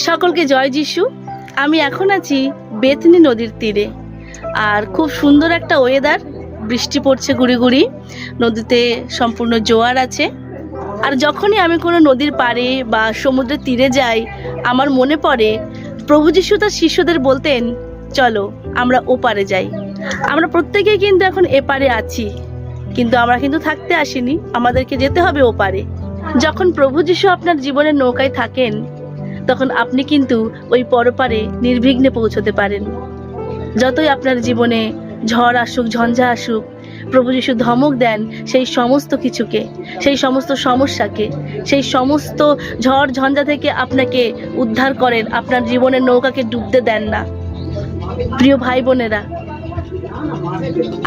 সকলকে জয় যিশু। আমি এখন আছি বেথনি নদীর তীরে, আর খুব সুন্দর একটা ওয়েদার, বৃষ্টি পড়ছে গুড়ি গুড়ি, নদীতে সম্পূর্ণ জোয়ার আছে। আর যখনই আমি কোনো নদীর পাড়ে বা সমুদ্রের তীরে যাই, আমার মনে পড়ে প্রভু যিশু তার শিষ্যদের বলতেন, চলো আমরা ওপারে যাই। আমরা প্রত্যেকেই কিন্তু এখন এপারে আছি, কিন্তু আমরা কিন্তু থাকতে আসিনি, আমাদেরকে যেতে হবে ওপারে। যখন প্রভু যিশু আপনার জীবনের নৌকায় থাকেন, তখন আপনি কিন্তু ওই পরপারে নির্বিঘ্নে পৌঁছতে পারেন। যতই আপনার জীবনে ঝড় আসুক, ঝঞ্ঝা আসুক, প্রভু যিশু ধমক দেন সেই সমস্ত কিছুকে, সেই সমস্ত সমস্যাকে, সেই সমস্ত ঝড় ঝঞ্ঝা থেকে আপনাকে উদ্ধার করেন, আপনার জীবনের নৌকাকে ডুবতে দেন না। প্রিয় ভাই বোনেরা,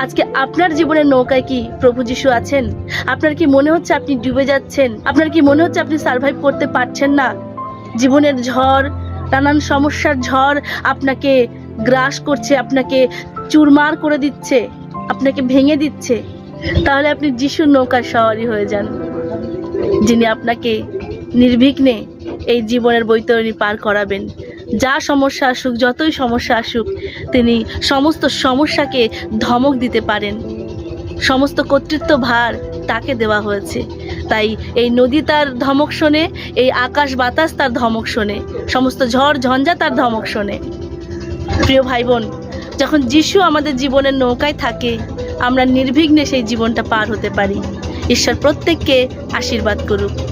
আজকে আপনার জীবনের নৌকায় কি প্রভু যিশু আছেন? আপনার কি মনে হচ্ছে আপনি ডুবে যাচ্ছেন? আপনার কি মনে হচ্ছে আপনি সার্ভাইভ করতে পারছেন না? জীবনের ঝড়, নানান সমস্যার ঝড় আপনাকে গ্রাস করছে, আপনাকে চুরমার করে দিচ্ছে, আপনাকে ভেঙে দিচ্ছে। তাহলে আপনি যিশুর নৌকার সওয়ারি হয়ে যান, যিনি আপনাকে নির্বিঘ্নে এই জীবনের বৈতরণী পার করাবেন। যা সমস্যা আসুক, যতই সমস্যা আসুক, তিনি সমস্ত সমস্যাকে ধমক দিতে পারেন। সমস্ত কর্তৃত্ব ভার তাকে দেওয়া হয়েছে। তাই এই নদী তার ধমক শোনে, এই আকাশ বাতাস তার ধমক শোনে, সমস্ত ঝড় ঝঞ্ঝা তার ধমক শোনে। প্রিয় ভাই বোন, যখন যিশু আমাদের জীবনের নৌকায় থাকে, আমরা নির্বিঘ্নে সেই জীবনটা পার হতে পারি। ঈশ্বর প্রত্যেককে আশীর্বাদ করুক।